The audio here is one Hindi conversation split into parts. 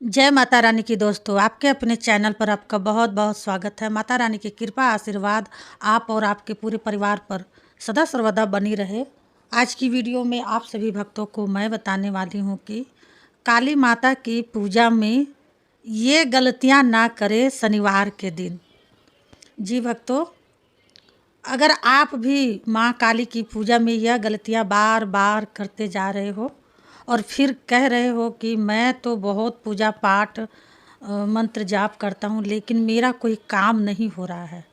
जय माता रानी की दोस्तों, आपके अपने चैनल पर आपका बहुत बहुत स्वागत है। माता रानी की कृपा आशीर्वाद आप और आपके पूरे परिवार पर सदा सर्वदा बनी रहे। आज की वीडियो में आप सभी भक्तों को मैं बताने वाली हूँ कि काली माता की पूजा में ये गलतियाँ ना करें शनिवार के दिन। जी भक्तों, अगर आप भी माँ काली की पूजा में यह गलतियाँ बार बार करते जा रहे हो और फिर कह रहे हो कि मैं तो बहुत पूजा पाठ मंत्र जाप करता हूँ लेकिन मेरा कोई काम नहीं हो रहा है,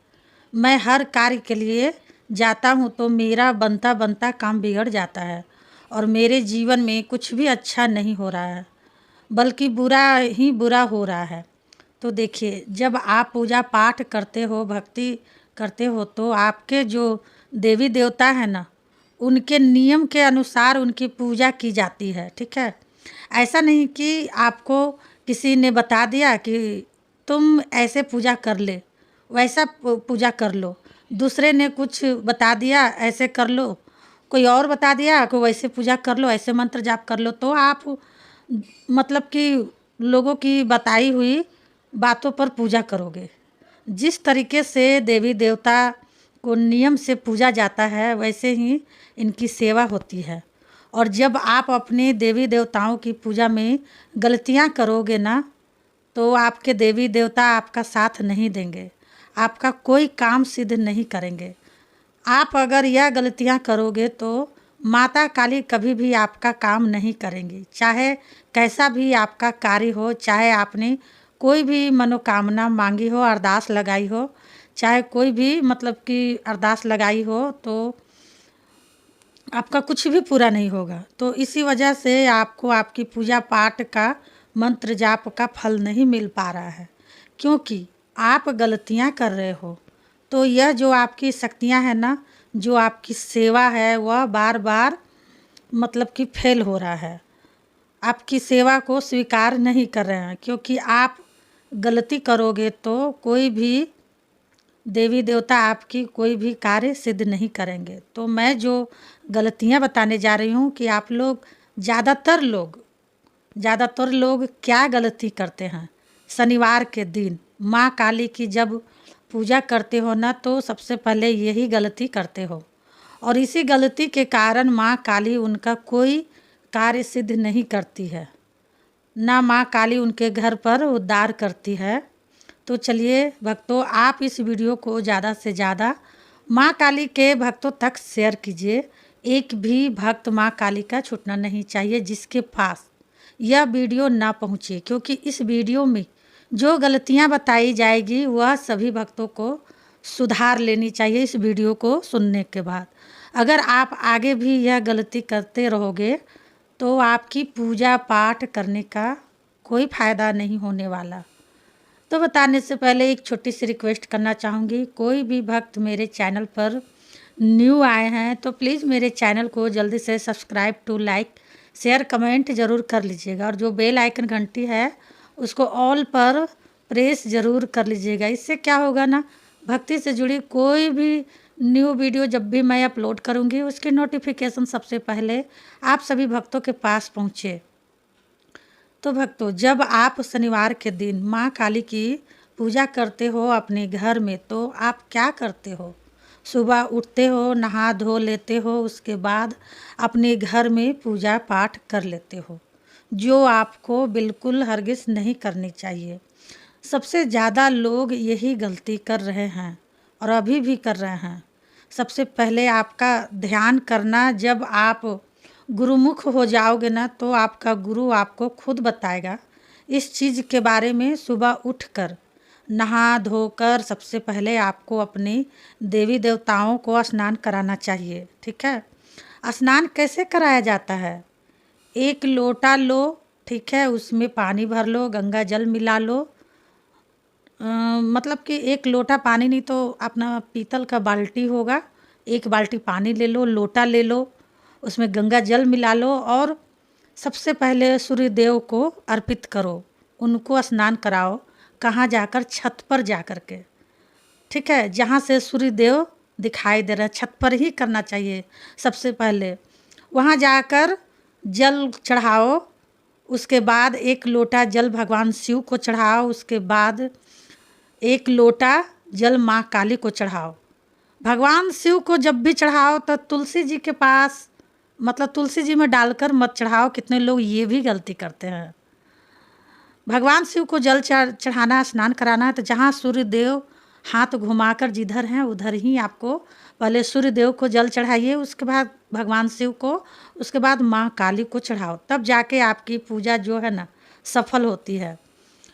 मैं हर कार्य के लिए जाता हूँ तो मेरा बनता बनता काम बिगड़ जाता है और मेरे जीवन में कुछ भी अच्छा नहीं हो रहा है बल्कि बुरा ही बुरा हो रहा है। तो देखिए, जब आप पूजा पाठ करते हो, भक्ति करते हो तो आपके जो देवी देवता है ना, उनके नियम के अनुसार उनकी पूजा की जाती है। ठीक है, ऐसा नहीं कि आपको किसी ने बता दिया कि तुम ऐसे पूजा कर ले, वैसा पूजा कर लो, दूसरे ने कुछ बता दिया ऐसे कर लो, कोई और बता दिया कि वैसे पूजा कर लो, ऐसे मंत्र जाप कर लो, तो आप मतलब कि लोगों की बताई हुई बातों पर पूजा करोगे। जिस तरीके से देवी देवता को नियम से पूजा जाता है वैसे ही इनकी सेवा होती है। और जब आप अपने देवी देवताओं की पूजा में गलतियां करोगे ना, तो आपके देवी देवता आपका साथ नहीं देंगे, आपका कोई काम सिद्ध नहीं करेंगे। आप अगर यह गलतियां करोगे तो माता काली कभी भी आपका काम नहीं करेंगी, चाहे कैसा भी आपका कार्य हो, चाहे आपने कोई भी मनोकामना मांगी हो, अरदास लगाई हो, चाहे कोई भी मतलब कि अरदास लगाई हो, तो आपका कुछ भी पूरा नहीं होगा। तो इसी वजह से आपको आपकी पूजा पाठ का मंत्र जाप का फल नहीं मिल पा रहा है, क्योंकि आप गलतियां कर रहे हो। तो यह जो आपकी शक्तियां हैं ना, जो आपकी सेवा है, वह बार बार मतलब कि फेल हो रहा है, आपकी सेवा को स्वीकार नहीं कर रहे हैं। क्योंकि आप गलती करोगे तो कोई भी देवी देवता आपकी कोई भी कार्य सिद्ध नहीं करेंगे। तो मैं जो गलतियां बताने जा रही हूँ कि आप लोग ज़्यादातर लोग क्या गलती करते हैं शनिवार के दिन माँ काली की जब पूजा करते हो ना, तो सबसे पहले यही गलती करते हो और इसी गलती के कारण माँ काली उनका कोई कार्य सिद्ध नहीं करती है, ना माँ काली उनके घर पर उद्धार करती है। तो चलिए भक्तों, आप इस वीडियो को ज़्यादा से ज़्यादा माँ काली के भक्तों तक शेयर कीजिए। एक भी भक्त माँ काली का छूटना नहीं चाहिए जिसके पास यह वीडियो ना पहुँचे, क्योंकि इस वीडियो में जो गलतियाँ बताई जाएगी वह सभी भक्तों को सुधार लेनी चाहिए इस वीडियो को सुनने के बाद। अगर आप आगे भी यह गलती करते रहोगे तो आपकी पूजा पाठ करने का कोई फ़ायदा नहीं होने वाला। तो बताने से पहले एक छोटी सी रिक्वेस्ट करना चाहूँगी, कोई भी भक्त मेरे चैनल पर न्यू आए हैं तो प्लीज़ मेरे चैनल को जल्दी से subscribe to like share comment ज़रूर कर लीजिएगा और जो बेल आइकन घंटी है उसको ऑल पर प्रेस ज़रूर कर लीजिएगा। इससे क्या होगा ना, भक्ति से जुड़ी कोई भी न्यू वीडियो जब भी मैं अपलोड करूँगी उसकी नोटिफिकेशन सबसे पहले आप सभी भक्तों के पास पहुँचे। तो भक्तों, जब आप शनिवार के दिन माँ काली की पूजा करते हो अपने घर में, तो आप क्या करते हो? सुबह उठते हो, नहा धो लेते हो, उसके बाद अपने घर में पूजा पाठ कर लेते हो, जो आपको बिल्कुल हरगिज़ नहीं करनी चाहिए। सबसे ज़्यादा लोग यही गलती कर रहे हैं और अभी भी कर रहे हैं। सबसे पहले आपका ध्यान करना, जब आप गुरुमुख हो जाओगे ना, तो आपका गुरु आपको खुद बताएगा इस चीज़ के बारे में। सुबह उठकर नहा धोकर सबसे पहले आपको अपने देवी देवताओं को स्नान कराना चाहिए। ठीक है, स्नान कैसे कराया जाता है? एक लोटा लो, ठीक है, उसमें पानी भर लो, गंगा जल मिला लो। मतलब कि एक लोटा पानी नहीं तो अपना पीतल का बाल्टी होगा, एक बाल्टी पानी ले लो, लोटा ले लो, उसमें गंगा जल मिला लो और सबसे पहले सूर्य देव को अर्पित करो, उनको स्नान कराओ। कहाँ जाकर? छत पर जा कर के, ठीक है, जहाँ से सूर्य देव दिखाई दे रहा है, छत पर ही करना चाहिए सबसे पहले। वहाँ जाकर जल चढ़ाओ उसके बाद 1 लोटा जल भगवान शिव को चढ़ाओ। उसके बाद 1 लोटा जल माँ काली को चढ़ाओ। भगवान शिव को जब भी चढ़ाओ तो तुलसी जी के पास, मतलब तुलसी जी में डालकर मत चढ़ाओ। कितने लोग ये भी गलती करते हैं। भगवान शिव को जल चढ़ाना, स्नान कराना है तो जहाँ सूर्य देव हाथ घुमाकर जिधर हैं उधर ही आपको पहले सूर्य देव को जल चढ़ाइए, उसके बाद भगवान शिव को, उसके बाद माँ काली को चढ़ाओ, तब जाके आपकी पूजा जो है ना सफल होती है।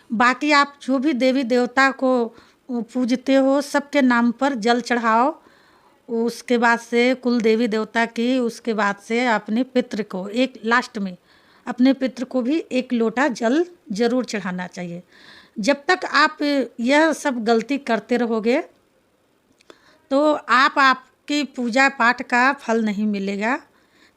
बाकी आप जो भी देवी देवता को पूजते हो सबके नाम पर जल चढ़ाओ। उसके बाद से कुल देवी देवता की, उसके बाद से अपने पितृ को, एक लास्ट में अपने पितृ को भी 1 लोटा जल जरूर चढ़ाना चाहिए। जब तक आप यह सब गलती करते रहोगे तो आपकी पूजा पाठ का फल नहीं मिलेगा।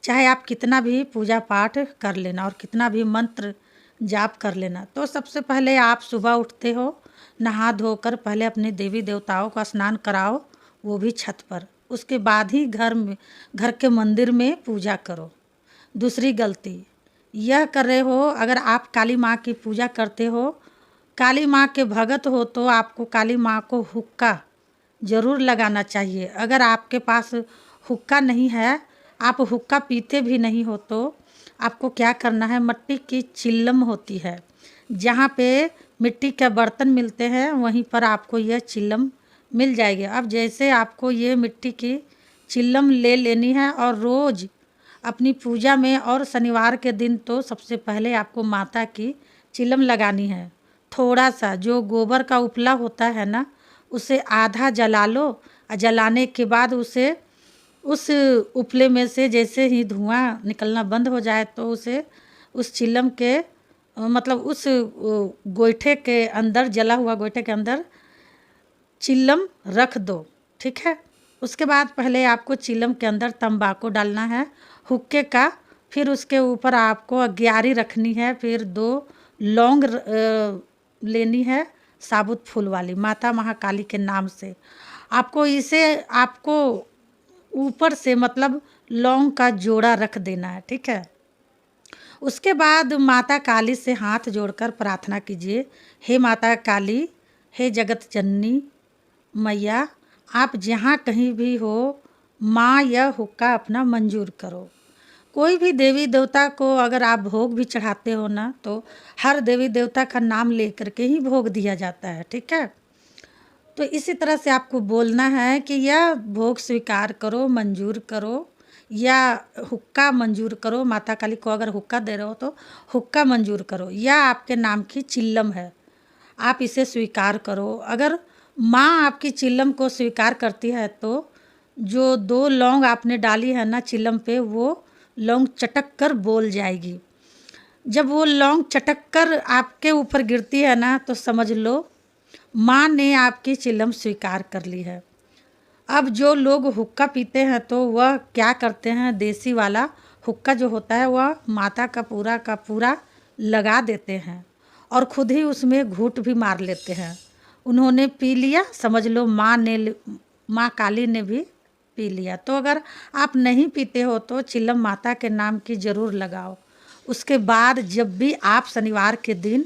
चाहे आप कितना भी पूजा पाठ कर लेना और कितना भी मंत्र जाप कर लेना। तो सबसे पहले आप सुबह उठते हो, नहा धोकर पहले अपने देवी देवताओं का स्नान कराओ, वो भी छत पर। उसके बाद ही घर के मंदिर में पूजा करो। दूसरी गलती यह कर रहे हो, अगर आप काली माँ की पूजा करते हो, काली माँ के भगत हो, तो आपको काली माँ को हुक्का ज़रूर लगाना चाहिए। अगर आपके पास हुक्का नहीं है, आप हुक्का पीते भी नहीं हो, तो आपको क्या करना है, मिट्टी की चिल्लम होती है, जहाँ पे मिट्टी के बर्तन मिलते हैं वहीं पर आपको यह चिल्लम मिल जाएगी। अब जैसे आपको ये मिट्टी की चिल्लम ले लेनी है और रोज़ अपनी पूजा में, और शनिवार के दिन तो सबसे पहले आपको माता की चिल्लम लगानी है। थोड़ा सा जो गोबर का उपला होता है ना, उसे आधा जला लो, और जलाने के बाद उसे उस उपले में से जैसे ही धुआं निकलना बंद हो जाए तो उसे उस चिल्लम के मतलब उस गोईठे के अंदर, जला हुआ गोईठे के अंदर चिल्लम रख दो, ठीक है। उसके बाद पहले आपको चिल्लम के अंदर तंबाकू डालना है हुक्के का, फिर उसके ऊपर आपको अग्यारी रखनी है, फिर 2 लौंग लेनी है साबुत फूल वाली, माता महाकाली के नाम से। आपको ऊपर से मतलब लौंग का जोड़ा रख देना है, ठीक है। उसके बाद माता काली से हाथ जोड़कर प्रार्थना कीजिए, हे माता काली, हे जगत जननी मैया, आप जहाँ कहीं भी हो, माँ यह हुक्का अपना मंजूर करो। कोई भी देवी देवता को अगर आप भोग भी चढ़ाते हो ना, तो हर देवी देवता का नाम लेकर के ही भोग दिया जाता है, ठीक है। तो इसी तरह से आपको बोलना है कि यह भोग स्वीकार करो, मंजूर करो, या हुक्का मंजूर करो। माता काली को अगर हुक्का दे रहे हो तो हुक्का मंजूर करो, या आपके नाम की चिल्लम है, आप इसे स्वीकार करो। अगर माँ आपकी चिल्लम को स्वीकार करती है तो जो 2 लौंग आपने डाली है ना चिल्लम पे, वो लौंग चटक कर बोल जाएगी। जब वो लौंग चटक कर आपके ऊपर गिरती है ना, तो समझ लो माँ ने आपकी चिल्लम स्वीकार कर ली है। अब जो लोग हुक्का पीते हैं तो वह क्या करते हैं, देसी वाला हुक्का जो होता है वह माता का पूरा लगा देते हैं और खुद ही उसमें घूंट भी मार लेते हैं। उन्होंने पी लिया, समझ लो माँ काली ने भी पी लिया। तो अगर आप नहीं पीते हो तो चिल्लम माता के नाम की ज़रूर लगाओ। उसके बाद जब भी आप शनिवार के दिन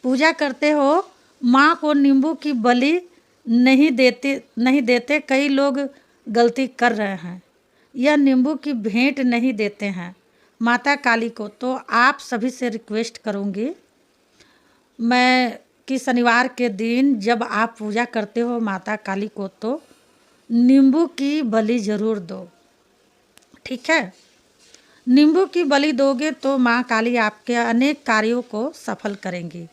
पूजा करते हो, माँ को नींबू की बलि नहीं देते। कई लोग गलती कर रहे हैं, यह नींबू की भेंट नहीं देते हैं माता काली को। तो आप सभी से रिक्वेस्ट करूँगी मैं कि शनिवार के दिन जब आप पूजा करते हो माता काली को, तो नींबू की बलि ज़रूर दो, ठीक है। नींबू की बलि दोगे तो माँ काली आपके अनेक कार्यों को सफल करेंगी।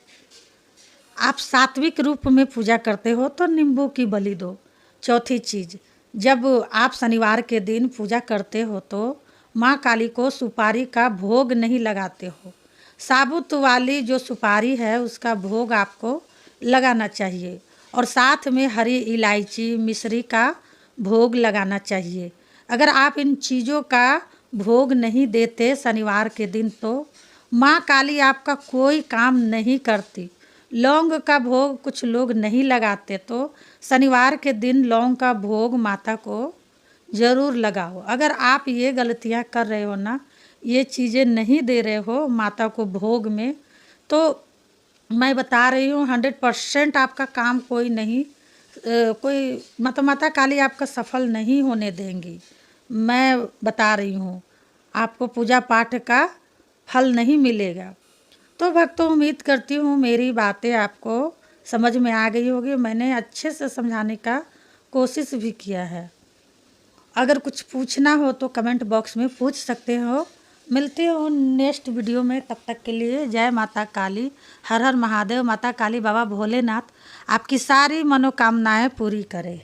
आप सात्विक रूप में पूजा करते हो तो नींबू की बलि दो। चौथी चीज़, जब आप शनिवार के दिन पूजा करते हो तो माँ काली को सुपारी का भोग नहीं लगाते हो। साबुत वाली जो सुपारी है उसका भोग आपको लगाना चाहिए, और साथ में हरी इलायची मिश्री का भोग लगाना चाहिए। अगर आप इन चीज़ों का भोग नहीं देते शनिवार के दिन तो माँ काली आपका कोई काम नहीं करती। लौंग का भोग कुछ लोग नहीं लगाते, तो शनिवार के दिन लौंग का भोग माता को ज़रूर लगाओ। अगर आप ये गलतियाँ कर रहे हो ना, ये चीज़ें नहीं दे रहे हो माता को भोग में, तो मैं बता रही हूँ 100% आपका काम कोई नहीं कोई मतलब माता काली आपका सफल नहीं होने देंगी। मैं बता रही हूँ, आपको पूजा पाठ का फल नहीं मिलेगा। तो भक्तों, उम्मीद करती हूँ मेरी बातें आपको समझ में आ गई होगी। मैंने अच्छे से समझाने का कोशिश भी किया है। अगर कुछ पूछना हो तो कमेंट बॉक्स में पूछ सकते हो। मिलते हो नेक्स्ट वीडियो में, तब तक के लिए जय माता काली, हर हर महादेव। माता काली बाबा भोलेनाथ आपकी सारी मनोकामनाएं पूरी करे।